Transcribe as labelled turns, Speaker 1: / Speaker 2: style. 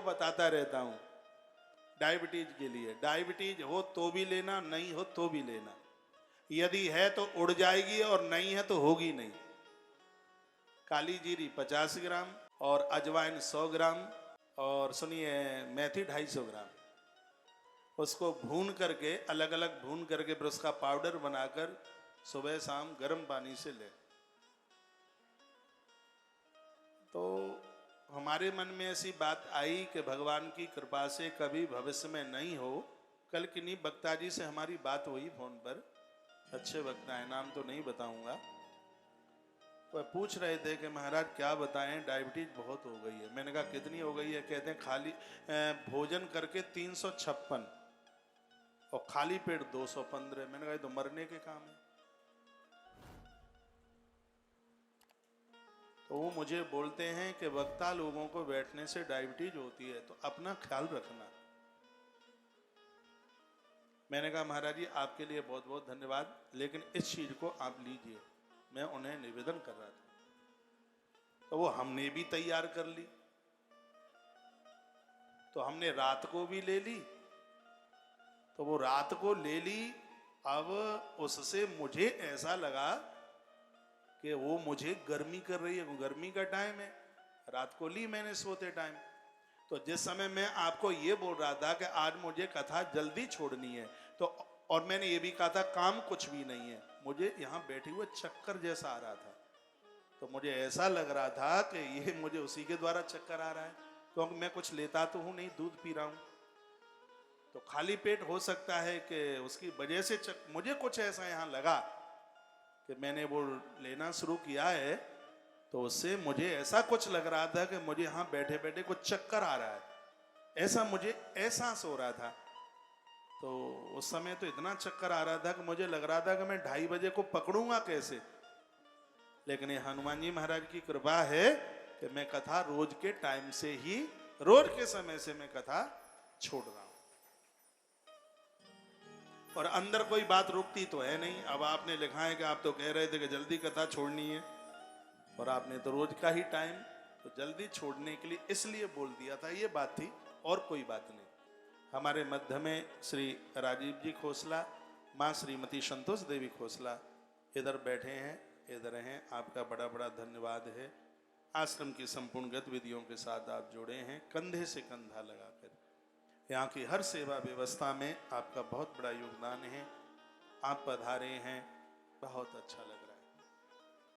Speaker 1: बताता रहता हूं डायबिटीज के लिए। डायबिटीज हो तो भी लेना, नहीं हो तो भी लेना। यदि है तो उड़ जाएगी और नहीं है तो होगी नहीं। काली जीरी 50 ग्राम और अजवाइन 100 ग्राम और सुनिए मेथी 250 ग्राम, उसको भून करके अलग अलग भून करके फिर उसका पाउडर बनाकर सुबह शाम गर्म पानी से लें। तो हमारे मन में ऐसी बात आई कि भगवान की कृपा से कभी भविष्य में नहीं हो। कल किन्हीं वक्ता जी से हमारी बात हुई फोन पर, अच्छे वक्ता है, नाम तो नहीं बताऊंगा। वह पूछ रहे थे कि महाराज क्या बताएं, डायबिटीज बहुत हो गई है। मैंने कहा कितनी हो गई है? कहते हैं खाली भोजन करके 356 और खाली पेट 215। मैंने कहा तो मरने के काम है। तो वो मुझे बोलते हैं कि वक्ता लोगों को बैठने से डायबिटीज होती है, तो अपना ख्याल रखना। मैंने कहा महाराज जी आपके लिए बहुत बहुत धन्यवाद, लेकिन इस चीज को आप लीजिए। मैं उन्हें निवेदन कर रहा था, तो वो हमने भी तैयार कर ली। तो हमने रात को भी ले ली, तो वो रात को ले ली। अब उससे मुझे ऐसा लगा कि वो मुझे गर्मी कर रही है, गर्मी का टाइम है। रात को ली मैंने सोते टाइम। तो जिस समय मैं आपको ये बोल रहा था कि आज मुझे कथा जल्दी छोड़नी है, तो और मैंने ये भी कहा था काम कुछ भी नहीं है, मुझे यहाँ बैठे हुए चक्कर जैसा आ रहा था। तो मुझे ऐसा लग रहा था कि ये मुझे उसी के द्वारा चक्कर आ रहा है, क्योंकि मैं कुछ लेता तो हूँ नहीं, दूध पी रहा हूँ। तो खाली पेट हो सकता है कि उसकी वजह से मुझे कुछ ऐसा यहाँ लगा कि मैंने वो लेना शुरू किया है, तो उससे मुझे ऐसा कुछ लग रहा था कि मुझे यहाँ बैठे बैठे कुछ चक्कर आ रहा है, ऐसा मुझे एहसास हो रहा था। तो उस समय तो इतना चक्कर आ रहा था कि मुझे लग रहा था कि मैं 2:30 बजे को पकड़ूंगा कैसे। लेकिन ये हनुमान जी महाराज की कृपा है कि मैं कथा रोज के टाइम से ही, रोज के समय से मैं कथा छोड़ रहा हूं, और अंदर कोई बात रुकती तो है नहीं। अब आपने लिखा है कि आप तो कह रहे थे कि जल्दी कथा छोड़नी है, और आपने तो रोज का ही टाइम, तो जल्दी छोड़ने के लिए इसलिए बोल दिया था, ये बात थी और कोई बात नहीं। हमारे मध्य में श्री राजीव जी खोसला, माँ श्रीमती संतोष देवी खोसला इधर बैठे हैं, इधर हैं। आपका बड़ा बड़ा धन्यवाद है। आश्रम की संपूर्ण गतिविधियों के साथ आप जुड़े हैं, कंधे से कंधा लगाकर। यहाँ की हर सेवा व्यवस्था में आपका बहुत बड़ा योगदान है। आप पधारे हैं, बहुत अच्छा लग रहा है।